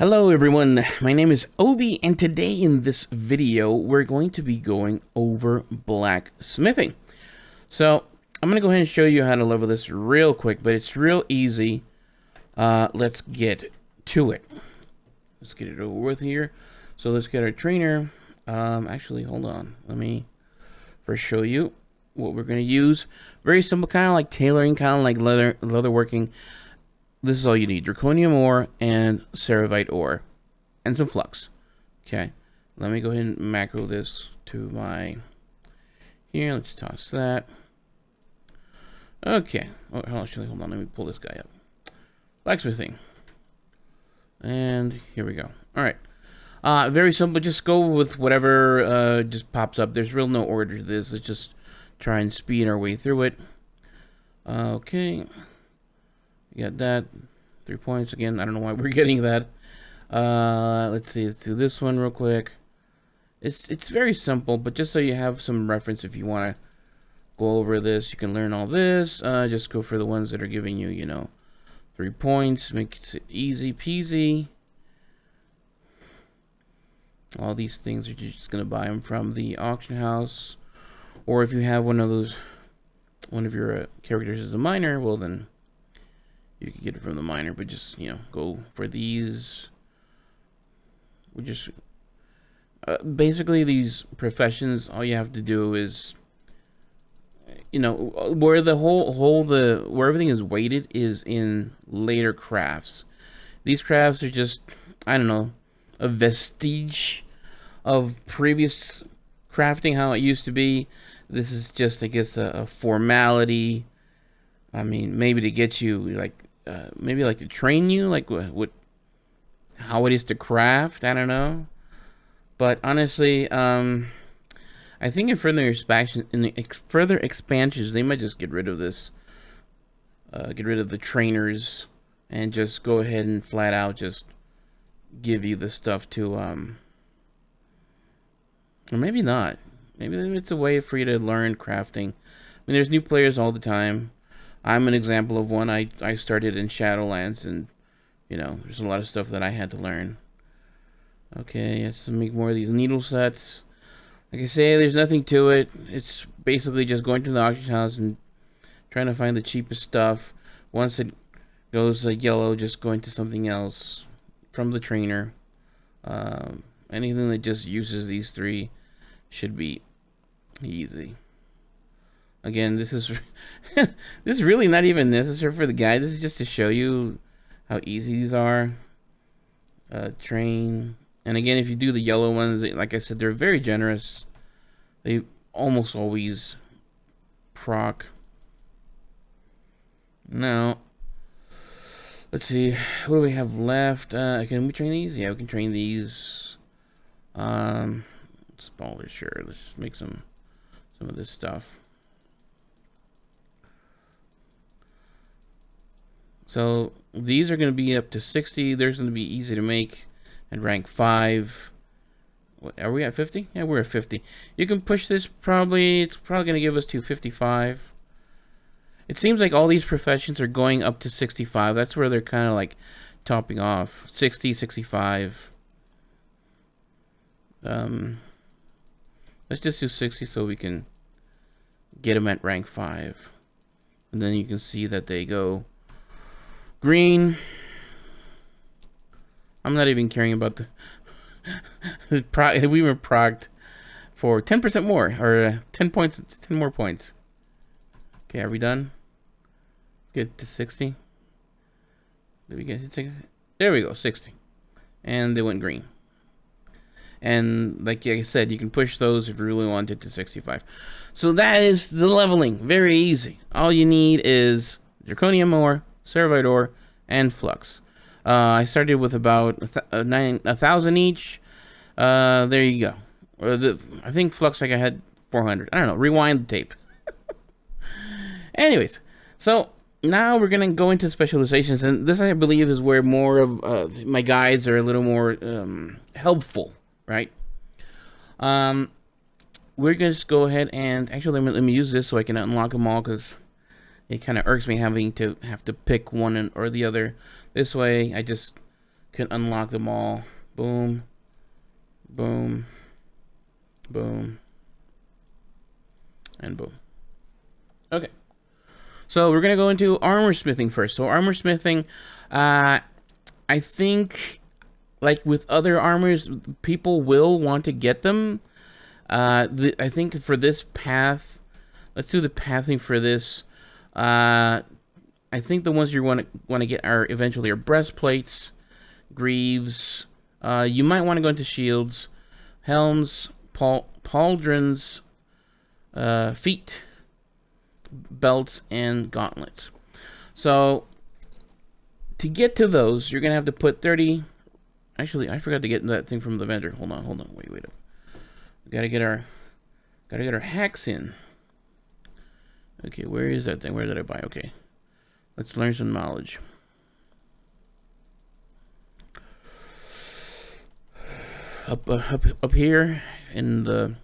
Hello everyone, my name is Ovi, and today in this video we're going to be going over blacksmithing. So I'm going to go ahead and show you how to level this real quick, but it's real easy. Let's get to it. Let's get it over with here. So let's get our trainer. Actually, hold on. Let me first show you what we're going to use. Very simple, kind of like tailoring, kind of like leather working. This is all you need: draconium ore and ceravite ore and some flux. Okay, let me go ahead and macro this to my here. Let's toss that. Okay, actually, hold on, let me pull this guy up. Blacksmithing, and here we go. All right, very simple. Just go with whatever just pops up. There's real no order to this. Let's just try and speed our way through it. Okay. You got that. 3 points. Again, I don't know why we're getting that. Let's see. Let's do this one real quick. It's very simple, but just so you have some reference if you want to go over this, you can learn all this. Just go for the ones that are giving you, 3 points. Makes it easy peasy. All these things are just going to buy them from the auction house. Or if you have one of your characters is a miner, well then you can get it from the miner, but just, go for these. We just, basically these professions, all you have to do is, where the where everything is weighted is in later crafts. These crafts are just, I don't know, a vestige of previous crafting, how it used to be. This is just, I guess, a formality. I mean, maybe to get you, maybe to train you, how it is to craft. I don't know, but honestly, I think in further expansions, they might just get rid of this, get rid of the trainers, and just go ahead and flat out just give you the stuff to, or maybe not. Maybe it's a way for you to learn crafting. I mean, there's new players all the time. I'm an example of one. I started in Shadowlands, and there's a lot of stuff that I had to learn. Okay, let's make more of these needle sets. Like I say, there's nothing to it. It's basically just going to the auction house and trying to find the cheapest stuff. Once it goes yellow, just going to something else from the trainer. Anything that just uses these three should be easy. Again, this is this is really not even necessary for the guide. This is just to show you how easy these are. Train. And again, if you do the yellow ones, like I said, they're very generous. They almost always proc. Now, let's see. What do we have left? Can we train these? Yeah, we can train these. Smaller, sure. Let's make some of this stuff. So these are going to be up to 60. There's going to be easy to make and rank 5. What, are we at 50? Yeah, we're at 50. You can push this probably. It's probably going to give us to 55. It seems like all these professions are going up to 65. That's where they're kind of like topping off. 60, 65. Let's just do 60 so we can get them at rank 5. And then you can see that they go green. I'm not even caring about the we were procced for 10% more, or 10 points, 10 more points. Okay, are we done? Get to 60. Did we get to 60? There we go, 60. And they went green. And like I said, you can push those if you really wanted to 65. So that is the leveling. Very easy. All you need is draconium ore, ceravite ore, and flux. I started with about 1,000 each. There you go. I think flux, I had 400. I don't know. Rewind the tape. Anyways, so now we're gonna go into specializations, and this, I believe, is where more of my guides are a little more helpful, right? We're gonna just go ahead and actually let me use this so I can unlock them all, because it kind of irks me having to pick one or the other. This way, I just can unlock them all. Boom, boom, boom, and boom. Okay. So we're going to go into armor smithing first. So armor smithing, I think, like with other armors, people will want to get them. I think for this path, let's do the pathing for this. I think the ones you want to get are eventually are breastplates, greaves. You might want to go into shields, helms, pauldrons, feet, belts, and gauntlets. So to get to those, you're gonna have to put 30. Actually, I forgot to get that thing from the vendor. Hold on. Wait up. We gotta get our hacks in. Okay, where is that thing? Where did I buy? Okay, let's learn some knowledge. Up here in the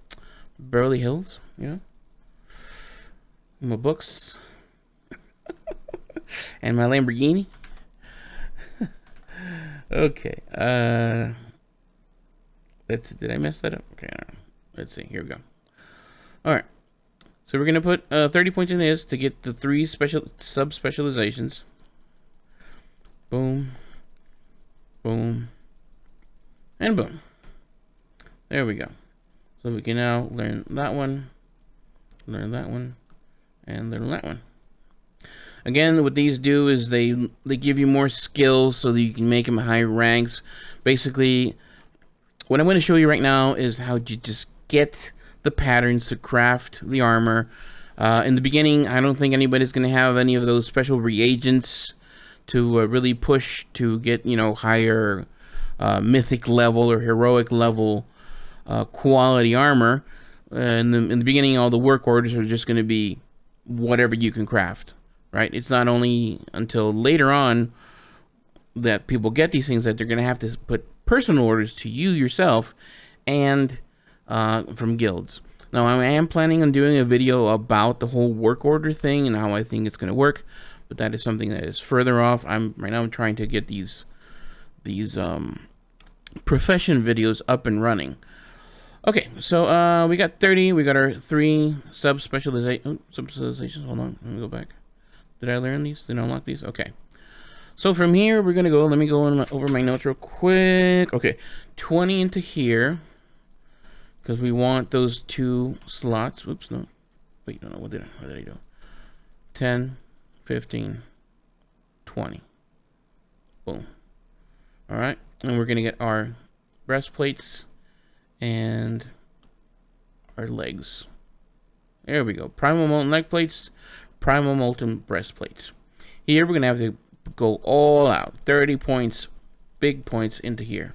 Beverly Hills, you know, my books and my Lamborghini. Okay, did I mess that up? Okay, let's see. Here we go. All right, so we're gonna put 30 points in this to get the 3 special sub-specializations. Boom, boom, and boom. There we go. So we can now learn that one, and learn that one. Again, what these do is they give you more skills so that you can make them high ranks. Basically, what I'm going to show you right now is how to just get the patterns to craft the armor. In the beginning, I don't think anybody's going to have any of those special reagents to really push to get, you know, higher mythic level or heroic level quality armor. In the beginning, all the work orders are just going to be whatever you can craft, right? It's not only until later on that people get these things that they're going to have to put personal orders to you yourself and from guilds. Now, I am planning on doing a video about the whole work order thing and how I think it's going to work, but that is something that is further off. I'm trying to get these profession videos up and running. Okay, so we got 30. We got our 3 sub-specializations. Hold on, let me go back. Did I learn these? Did I unlock these? Okay. So from here, we're gonna go. Let me go over my notes real quick. Okay, 20 into here because we want those 2 slots. Whoops, no. Wait, no. What did I do? 10, 15, 20. Boom. All right, and we're gonna get our breastplates and our legs. There we go. Primal molten leg plates, primal molten breastplates. Here we're gonna have to go all out. 30 points, big points into here,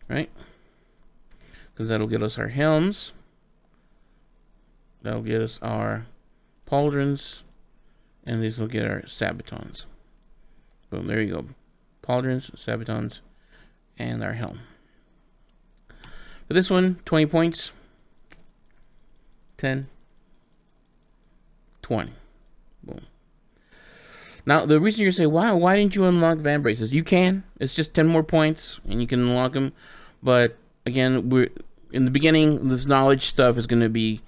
right? Because that'll get us our helms. That'll get us our pauldrons, and these will get our sabatons. Boom. There you go. Pauldrons, sabatons, and our helm. For this one, 20 points, 10, 20. Boom. Now, the reason you're saying, why didn't you unlock van braces? You can. It's just 10 more points, and you can unlock them. But, again, we're in the beginning, this knowledge stuff is going to be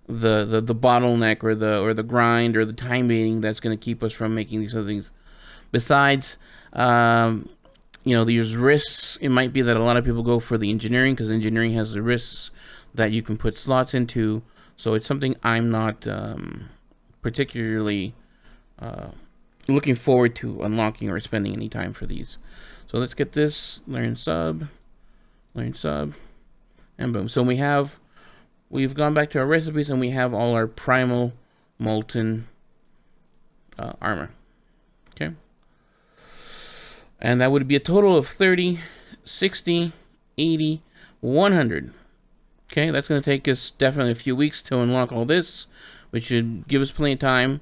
the bottleneck or the grind or the time beating that's going to keep us from making these other things. Besides, you know, there's risks. It might be that a lot of people go for the engineering because engineering has the risks that you can put slots into. So it's something I'm not particularly looking forward to unlocking or spending any time for these. So let's get this, learn sub, and boom. So we've gone back to our recipes and we have all our primal molten armor. Okay. And that would be a total of 30, 60, 80, 100. Okay, that's going to take us definitely a few weeks to unlock all this, which should give us plenty of time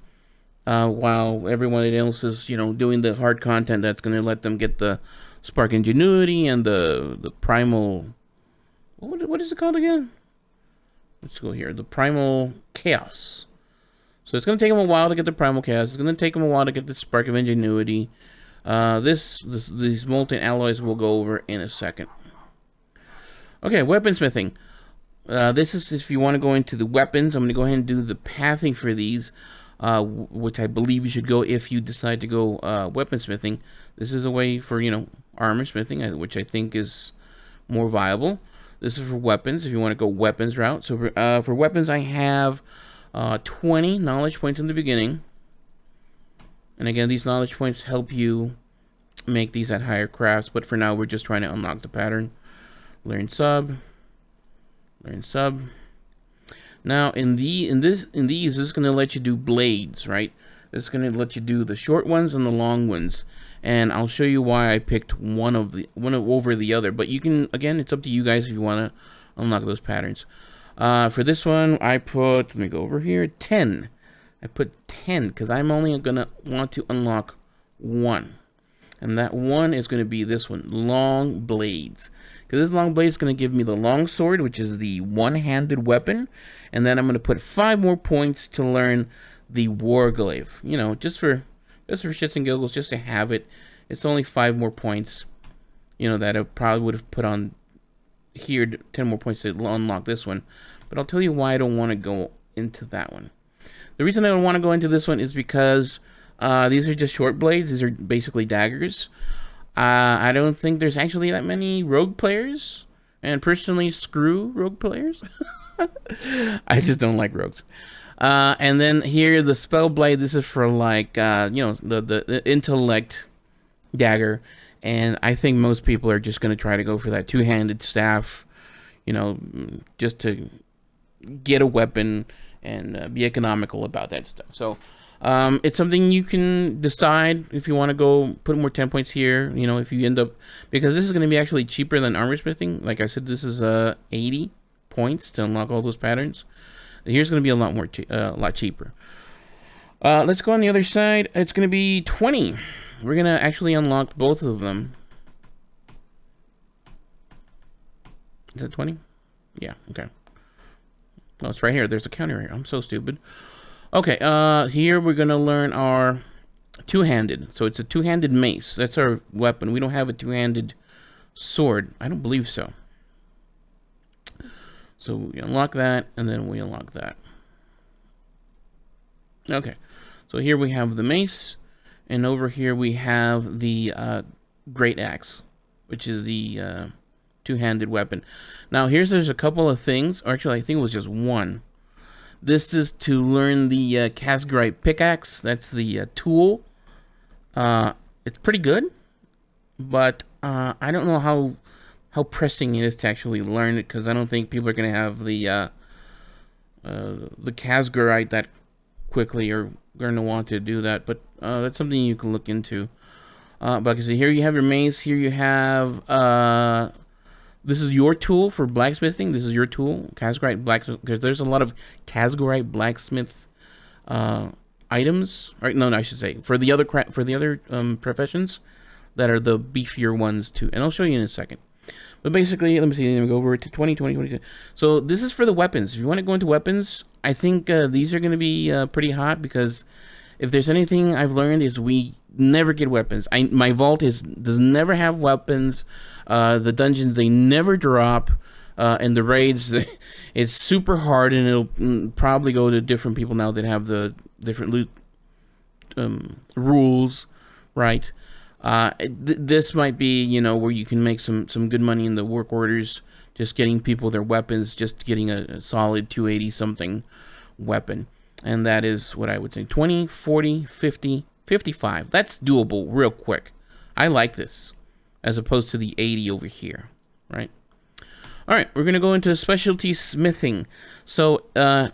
while everyone else is, you know, doing the hard content that's going to let them get the spark ingenuity and the primal. What is it called again? Let's go here. The primal chaos. So it's going to take them a while to get the primal chaos. It's going to take them a while to get the spark of ingenuity. These molten alloys we'll go over in a second. Okay, weaponsmithing. This is if you want to go into the weapons. I'm going to go ahead and do the pathing for these, which I believe you should go if you decide to go weaponsmithing. This is a way for, armor smithing, which I think is more viable. This is for weapons, if you want to go weapons route. So for weapons, I have 20 knowledge points in the beginning. And again, these knowledge points help you make these at higher crafts. But for now, we're just trying to unlock the pattern. Learn sub. Learn sub. Now, in these, this is going to let you do blades, right? It's going to let you do the short ones and the long ones. And I'll show you why I picked one over the other. But you can, again, it's up to you guys if you want to unlock those patterns. For this one, I put, let me go over here, 10. I put 10 because I'm only going to want to unlock one. And that one is going to be this one, long blades. Because this long blade is going to give me the long sword, which is the one-handed weapon. And then I'm going to put 5 more points to learn the warglaive. Just for shits and giggles, just to have it. It's only 5 more points, that I probably would have put on here, 10 more points to unlock this one. But I'll tell you why I don't want to go into that one. The reason I don't want to go into this one is because these are just short blades. These are basically daggers. I don't think there's actually that many rogue players. And personally, screw rogue players. I just don't like rogues. And then here, the spell blade. This is for like, the intellect dagger. And I think most people are just going to try to go for that two-handed staff, just to get a weapon and be economical about that stuff. So it's something you can decide if you want to go put more 10 points here. If you end up, because this is going to be actually cheaper than armor smithing. Like I said, this is 80 points to unlock all those patterns. Here's going to be a lot cheaper. Let's go on the other side. It's going to be 20. We're going to actually unlock both of them. Is that 20? Yeah, okay. Oh, it's right here. There's a counter here. I'm so stupid. Okay, here we're going to learn our two-handed. So it's a two-handed mace. That's our weapon. We don't have a two-handed sword. I don't believe so. So we unlock that, and then we unlock that. Okay, so here we have the mace, and over here we have the great axe, which is the two-handed weapon. Now there's a couple of things, or actually I think it was just one. This is to learn the Casgarite pickaxe. That's the tool. It's pretty good, but I don't know how pressing it is to actually learn it, because I don't think people are going to have the Casgarite that quickly, or going to want to do that. But that's something you can look into. But like I said, here you have your mace. Here you have this is your tool for blacksmithing. This is your tool, Casgarite blacksmith, because there's a lot of Casgarite blacksmith items. Or no, I should say for the other professions that are the beefier ones too. And I'll show you in a second. But basically, let me go over to 20. So this is for the weapons. If you want to go into weapons, I think these are going to be pretty hot, because if there's anything I've learned is we never get weapons. My vault does never have weapons. The dungeons, they never drop. And the raids, it's super hard, and it'll probably go to different people now that have the different loot rules, right? This might be, where you can make some good money in the work orders, just getting people their weapons, just getting a solid 280 something weapon. And that is what I would say, 20, 40, 50, 55. That's doable real quick. I like this, as opposed to the 80 over here, right? All right, we're going to go into specialty smithing. So not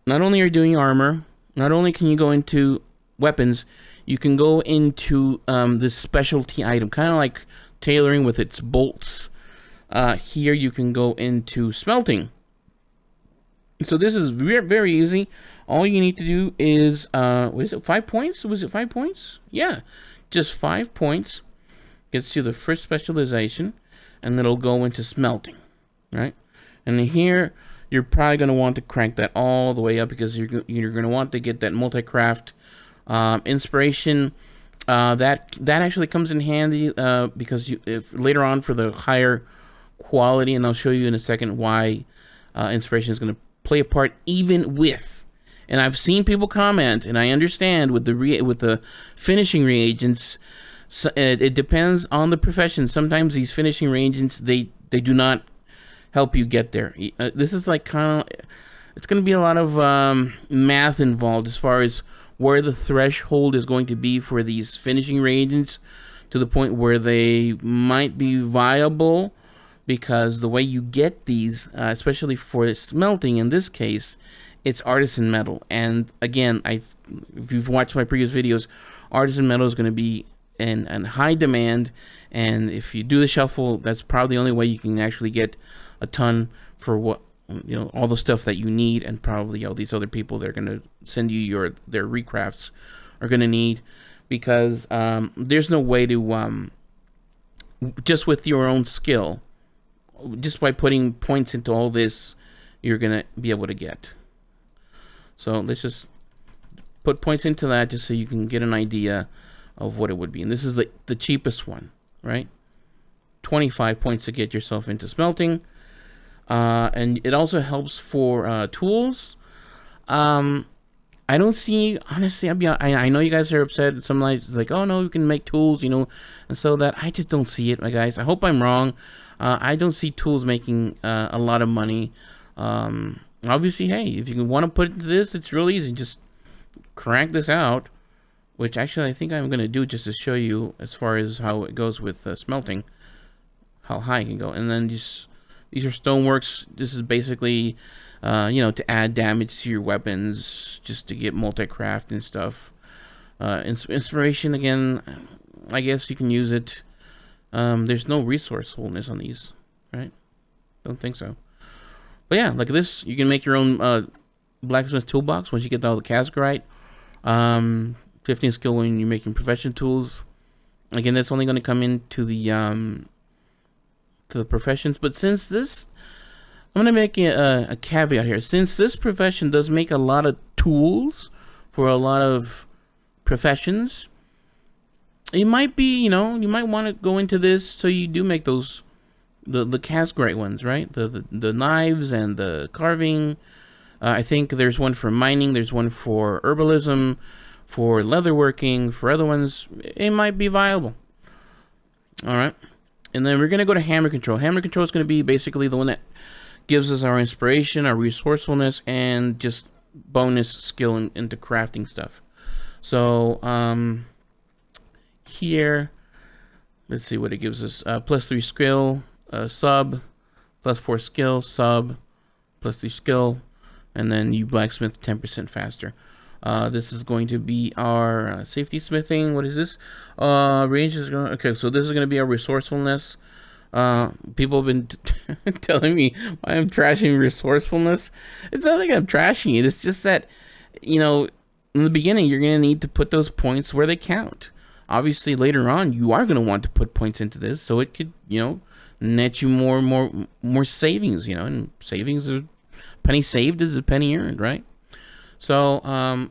only are you doing armor, not only can you go into weapons, you can go into this specialty item, kind of like tailoring with its bolts. Here you can go into smelting. So this is very easy. All you need to do is, what is it, 5 points? Was it 5 points? Yeah, just 5 points. Gets you the first specialization, and then it'll go into smelting, right? And here, you're probably going to want to crank that all the way up, because you're going to want to get that multi-craft inspiration. That actually comes in handy because if later on for the higher quality, and I'll show you in a second why inspiration is going to play a part even with. And I've seen people comment, and I understand with the finishing reagents, so it depends on the profession. Sometimes these finishing reagents they do not help you get there. This is like kind of, it's going to be a lot of math involved as far as where the threshold is going to be for these finishing reagents to the point where they might be viable, because the way you get these, especially for smelting in this case, it's artisan metal. And again, if you've watched my previous videos, artisan metal is going to be in high demand, and if you do the shuffle, that's probably the only way you can actually get a ton for what, all the stuff that you need, and probably all these other people that are going to send you their recrafts are going to need, because there's no way to just with your own skill, just by putting points into all this, you're going to be able to get. So let's just put points into that just so you can get an idea of what it would be. And this is the cheapest one, right? 25 points to get yourself into smelting. And it also helps for tools. I don't see, honestly, I know you guys are upset. Some like, oh no, you can make tools, and so that I just don't see it, my guys. I hope I'm wrong. I don't see tools making a lot of money. Obviously, hey, if you want to put into this, it's real easy. Just crank this out, which actually I think I'm going to do just to show you as far as how it goes with smelting, how high it can go. And then these are stoneworks. This is basically, to add damage to your weapons, just to get multi-craft and stuff. Inspiration, again, I guess you can use it. There's no resourcefulness on these, right? Don't think so. But yeah, like this, you can make your own blacksmith toolbox once you get all the cascarite. 15 skill when you're making profession tools. Again, that's only going to come into the professions. But since this, I'm going to make a caveat here. Since this profession does make a lot of tools for a lot of professions, it might be, you might want to go into this so you do make those the cascarite ones, right? The knives and the carving. I think there's one for mining. There's one for herbalism, for leatherworking, for other ones. It might be viable. All right. And then we're going to go to hammer control. Hammer control is going to be basically the one that gives us our inspiration, our resourcefulness, and just bonus skill into crafting stuff. So here, let's see what it gives us. +3 skill, sub, +4 skill, sub, +3 skill, and then you blacksmith 10% faster. This is going to be our safety smithing. What is this? Range is going. Okay, so this is going to be our resourcefulness. People have been telling me why I'm trashing resourcefulness. It's not like I'm trashing it. It's just that, in the beginning, you're going to need to put those points where they count. Obviously, later on, you are going to want to put points into this, so it could, net you more savings. And savings, a penny saved is a penny earned, right? So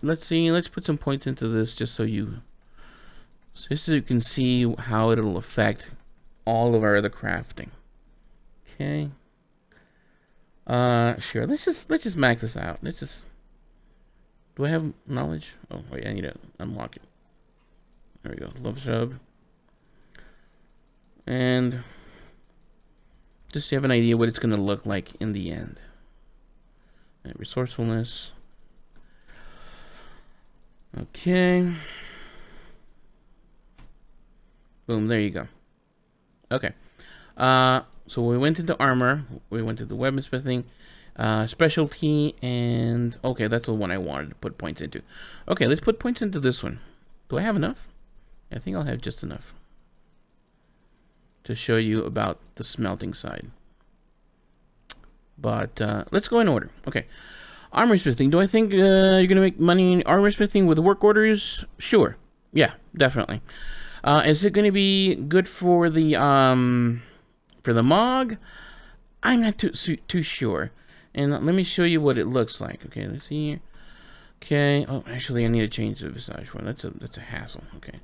let's see. Let's put some points into this just so you can see how it'll affect all of our other crafting. Okay. Sure. Let's just max this out. Do I have knowledge? Oh wait, I need to unlock it. There we go. Love sub. And just so you have an idea what it's going to look like in the end. And resourcefulness. Okay. Boom, there you go. Okay. So we went into armor, we went into weaponsmithing, specialty, and okay, that's the one I wanted to put points into. Okay, let's put points into this one. Do I have enough? I think I'll have just enough to show you about the smelting side. But let's go in order. Okay. Armor smithing. Do I think you're going to make money in armor smithing with work orders? Sure. Yeah, definitely. Is it going to be good for the MOG? I'm not too sure. And let me show you what it looks like. Okay, let's see here. Okay. Oh, actually, I need to change the visage one. That's a hassle. Okay.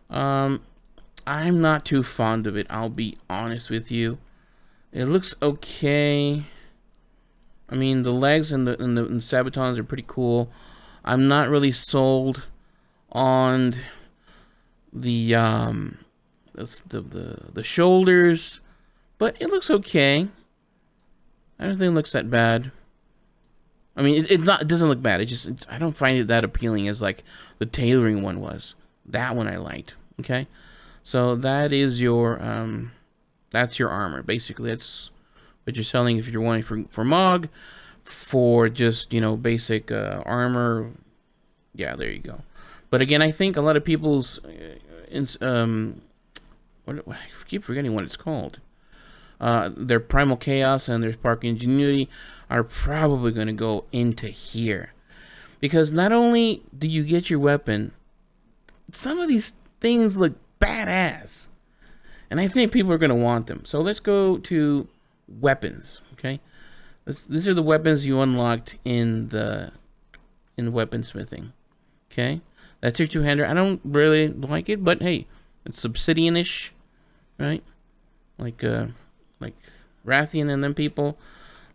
Um, I'm not too fond of it. I'll be honest with you. It looks okay. I mean, the legs and the sabatons are pretty cool. I'm not really sold on the the shoulders, but it looks okay. I don't think it looks that bad. I mean, it doesn't look bad. I don't find it that appealing as like the tailoring one was. That one I liked. Okay, so that is your that's your armor. Basically, that's what you're selling if you're wanting for Mog, for just, you know, basic armor. Yeah, there you go. But again, I think a lot of people's I keep forgetting what it's called. Their Primal Chaos and their Spark Ingenuity are probably going to go into here. Because not only do you get your weapon, some of these things look badass. And I think people are going to want them. So let's go to weapons, okay? These are the weapons you unlocked in weaponsmithing, okay? That's your two-hander. I don't really like it, but hey, it's obsidian-ish, right? Like Rathian and them people.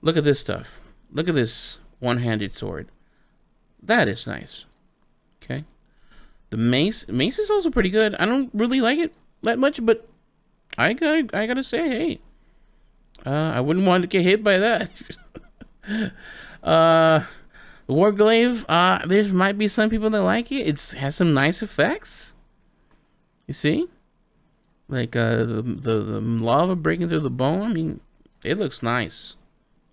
Look at this stuff. Look at this one-handed sword. That is nice. Okay. The mace is also pretty good. I don't really like it that much, but I gotta say, hey, I wouldn't want to get hit by that. The Warglaive, there might be some people that like it. It has some nice effects. You see? Like the lava breaking through the bone. I mean, it looks nice,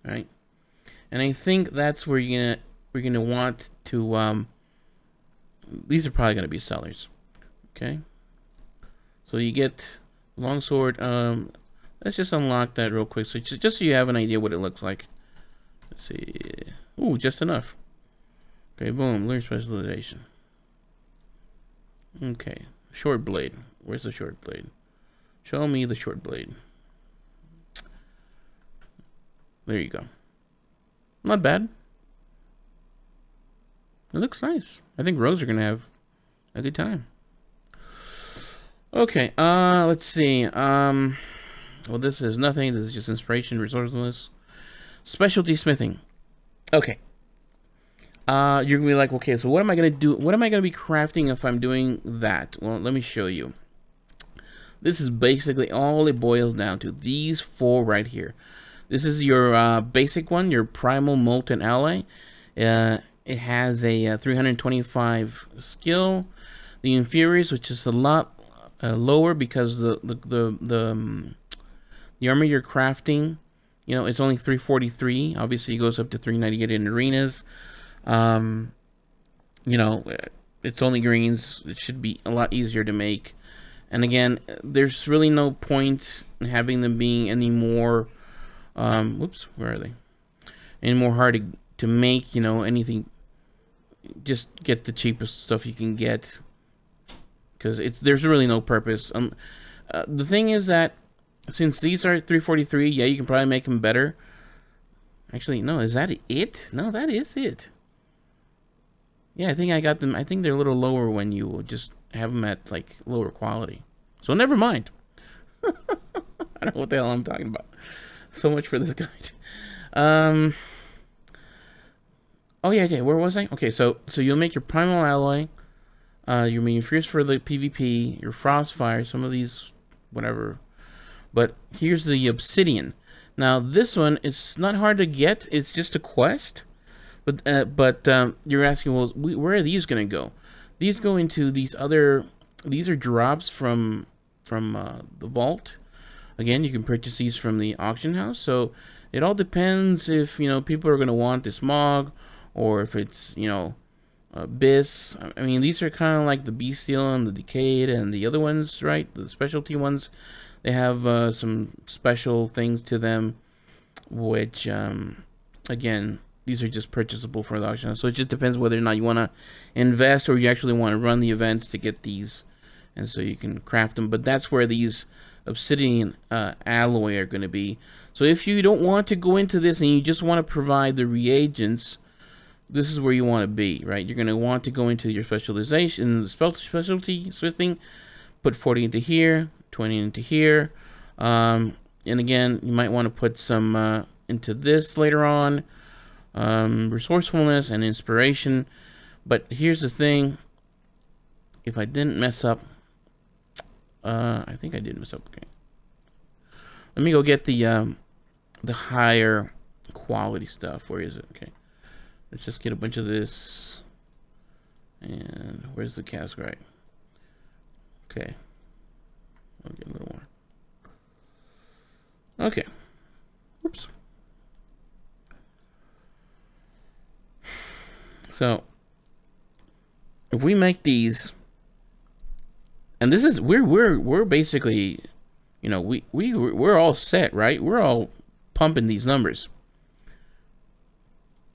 right? And I think that's where we're gonna want to. These are probably gonna be sellers. Okay. So you get longsword. Let's just unlock that real quick, so just so you have an idea what it looks like. Let's see. Ooh, just enough. Okay, boom. Learn specialization. Okay, short blade. Where's the short blade? Show me the short blade. There you go. Not bad. It looks nice. I think rogues are gonna have a good time. Okay, let's see. Well, this is nothing. This is just inspiration, resourcefulness, specialty smithing. Okay. You're gonna be like, okay, so what am I gonna do? What am I gonna be crafting if I'm doing that? Well, let me show you. This is basically all it boils down to. These four right here. This is your basic one, your primal molten alloy. It has a 325 skill. The inferiors, which is a lot lower because the armor you're crafting, you know, it's only 343. Obviously, it goes up to 398 in arenas. You know, it's only greens. It should be a lot easier to make. And again, there's really no point in having them being any more, whoops, where are they? Any more hard to make, you know, anything. Just get the cheapest stuff you can get, because there's really no purpose. The thing is that since these are 343, yeah, you can probably make them better. Actually, no, is that it? No, that is it. Yeah, I think I got them. I think they're a little lower when you just have them at like lower quality. So never mind. I don't know what the hell I'm talking about. So much for this guide. Oh yeah, where was I? Okay, so you'll make your primal alloy. You're making fierce for the PvP. Your frostfire. Some of these, whatever. But here's the obsidian. Now this one, it's not hard to get. It's just a quest. But you're asking, well, where are these gonna go? These go into these other. These are drops from the vault. Again, you can purchase these from the auction house. So it all depends if, you know, people are gonna want this Mog, or if it's, you know, Bis. I mean, these are kind of like the Bestial and the Decayed and the other ones, right? The specialty ones. They have some special things to them, which again, these are just purchasable for the auction. So it just depends whether or not you want to invest or you actually want to run the events to get these, and so you can craft them. But that's where these obsidian alloy are going to be. So if you don't want to go into this and you just want to provide the reagents, this is where you want to be, right? You're going to want to go into your specialization, specialty smithing, put 40 into here, 20 into here. And again, you might want to put some into this later on. Resourcefulness and inspiration. But here's the thing. If I didn't mess up, I think I did mess up. Okay. Let me go get the higher quality stuff. Where is it? Okay. Let's just get a bunch of this. And where's the casgrite? Okay. I'll get a little more. Okay. Oops. So if we make these, and this is we're basically, you know, we're all set, right? We're all pumping these numbers.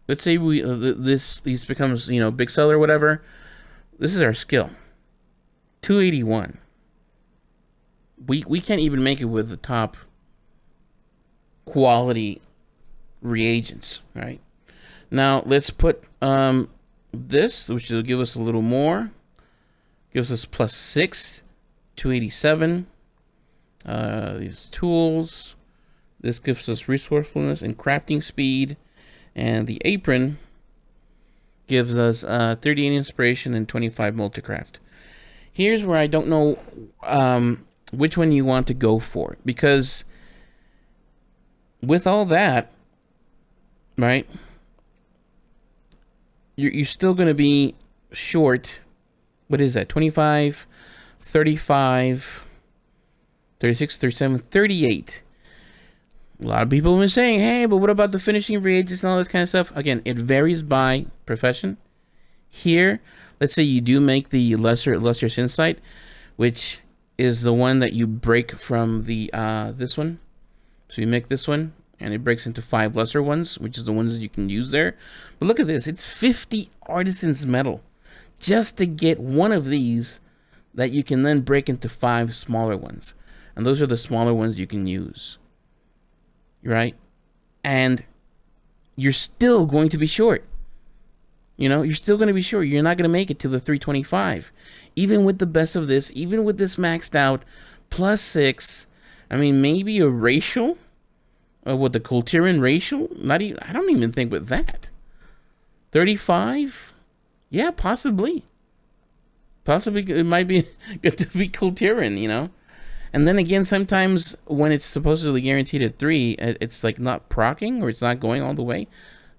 Let's say we these becomes, you know, big seller or whatever. This is our skill. 281. We can't even make it with the top quality reagents, right? Now let's put this, which will give us a little more. Gives us +6, 287. These tools. This gives us resourcefulness and crafting speed. And the apron gives us 38 inspiration and 25 multicraft. Here's where I don't know which one you want to go for, because with all that, right, you're still going to be short. What is that? 25, 35, 36, 37, 38. A lot of people have been saying, hey, but what about the finishing reagents and all this kind of stuff? Again, it varies by profession. Here, let's say you do make the lesser illustrious insight, which is the one that you break from the this one. So you make this one, and it breaks into 5 lesser ones, which is the ones that you can use there. But look at this. It's 50 artisan's metal just to get one of these that you can then break into 5 smaller ones. And those are the smaller ones you can use. Right? And you're still going to be short. You know, you're still going to be short. You're not going to make it to the 325. Even with the best of this, even with this maxed out, +6, I mean, maybe a racial, with the Kultiran racial, not even, I don't even think with that. 35? Yeah, possibly. Possibly it might be good to be Kultiran, you know? And then again, sometimes when it's supposedly guaranteed at 3, it's like not proccing, or it's not going all the way.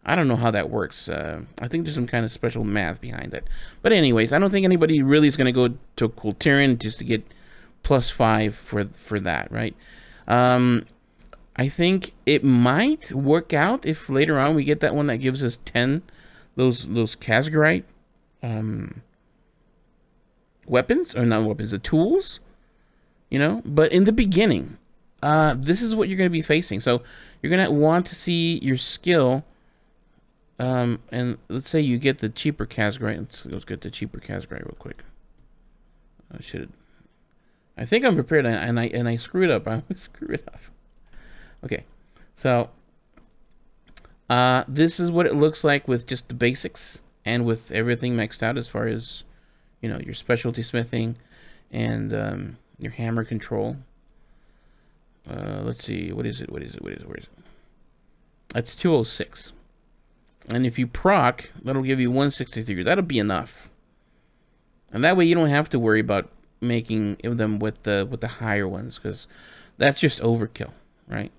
I don't know how that works. I think there's some kind of special math behind it. But anyways, I don't think anybody really is going to go to Kultiran just to get +5 for that, right? I think it might work out if later on we get that one that gives us 10, those Casgarite weapons, or not weapons, the tools. You know, but in the beginning, this is what you're going to be facing. So you're going to want to see your skill. And let's say you get the cheaper Casgarite. Let's get the cheaper Casgarite real quick. I think I'm prepared, and I screwed up. I always screw it up. Okay, so this is what it looks like with just the basics and with everything maxed out as far as, you know, your specialty smithing and your hammer control. Let's see, what is it? Where is it? That's 206. And if you proc, that'll give you 163. That'll be enough. And that way you don't have to worry about making them with the higher ones, because that's just overkill, right?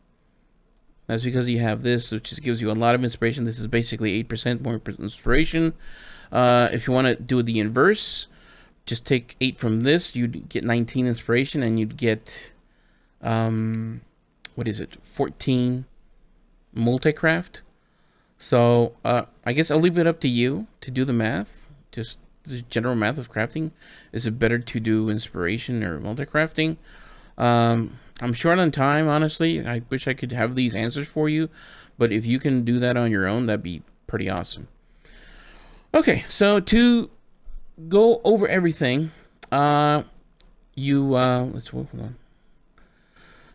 That's because you have this, which just gives you a lot of inspiration. This is basically 8% more inspiration. If you want to do the inverse, just take 8 from this, you'd get 19 inspiration, and you'd get, 14 multicraft. So, I guess I'll leave it up to you to do the math. Just the general math of crafting. Is it better to do inspiration or multicrafting? I'm short on time, honestly. I wish I could have these answers for you, but if you can do that on your own, that'd be pretty awesome. Okay, so to go over everything, let's hold on.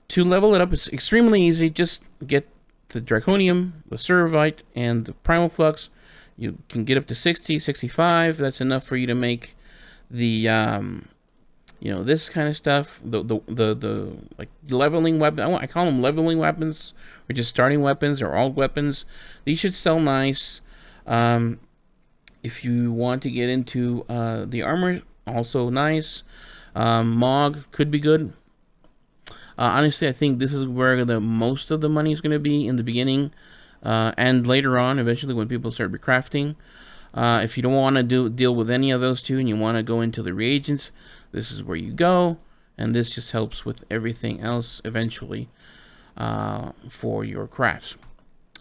To level it up, it's extremely easy. Just get the Draconium, the Servite, and the Primal Flux. You can get up to 60, 65. That's enough for you to make the you know, this kind of stuff. The like leveling weapon. I call them leveling weapons, or just starting weapons or alt weapons. These should sell nice. If you want to get into the armor, also nice. Mog could be good. Honestly, I think this is where the most of the money is going to be in the beginning, and later on, eventually, when people start recrafting. If you don't want to deal with any of those two and you want to go into the reagents, this is where you go, and this just helps with everything else eventually for your crafts.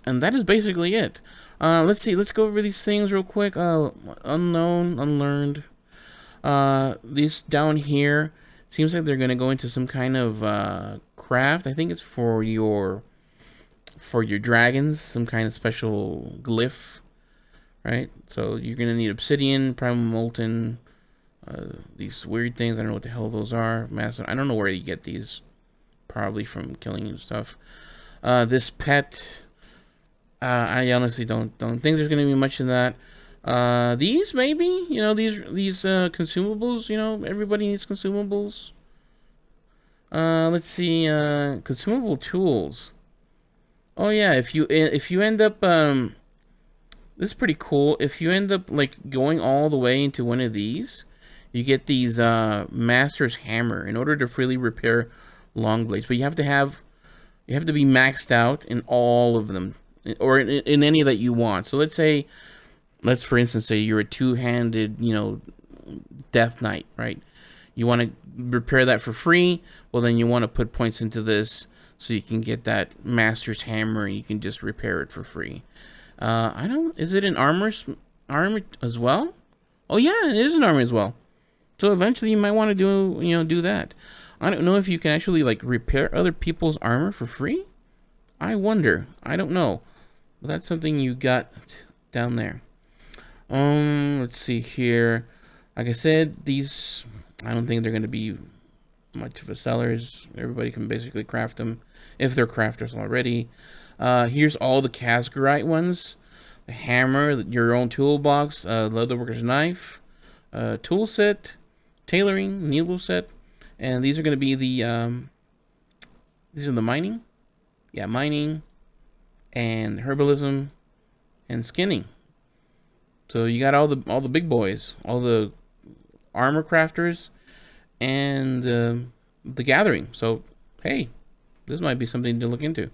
And that is basically it. Let's see. Let's go over these things real quick. Unknown, unlearned. These down here seems like they're gonna go into some kind of craft. I think it's for your dragons, some kind of special glyph, right? So you're gonna need obsidian, primal molten, these weird things. I don't know what the hell those are. Massive. I don't know where you get these. Probably from killing stuff. This pet. I honestly don't think there's gonna be much in that. These maybe, you know, these consumables. You know, everybody needs consumables. Let's see. Consumable tools. Oh yeah, if you end up this is pretty cool. If you end up like going all the way into one of these, you get these master's hammer in order to freely repair long blades. But you have to be maxed out in all of them, or in any that you want. So let's for instance say you're a two-handed, you know, death knight, right? You want to repair that for free. Well, then you want to put points into this so you can get that master's hammer and you can just repair it for free. Is it an armor as well? Oh yeah, it is an armor as well. So eventually you might want to do that. I don't know if you can actually like repair other people's armor for free. I wonder. I don't know. But that's something you got down there. Let's see here. Like I said, these, I don't think they're going to be much of a sellers. Everybody can basically craft them if they're crafters already. Here's all the Casgarite ones. The hammer, your own toolbox, leatherworker's knife, tool set, tailoring, needle set, and these are going to be the these are the mining. Yeah, mining and herbalism and skinning. So you got all the big boys, all the armor crafters, and the gathering. So hey, this might be something to look into.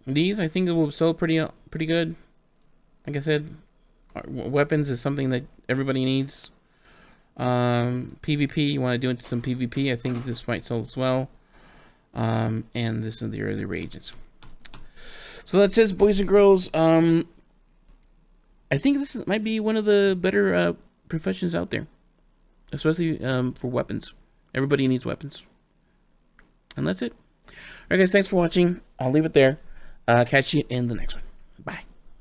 These I think it will sell pretty good. Like I said, weapons is something that everybody needs. PvP, you want to do into some PvP. I think this might sell as well. And this is the early reagents. So that's it, boys and girls. I think this might be one of the better professions out there, especially for weapons. Everybody needs weapons. And that's it. Alright guys, thanks for watching. I'll leave it there. Catch you in the next one. Bye.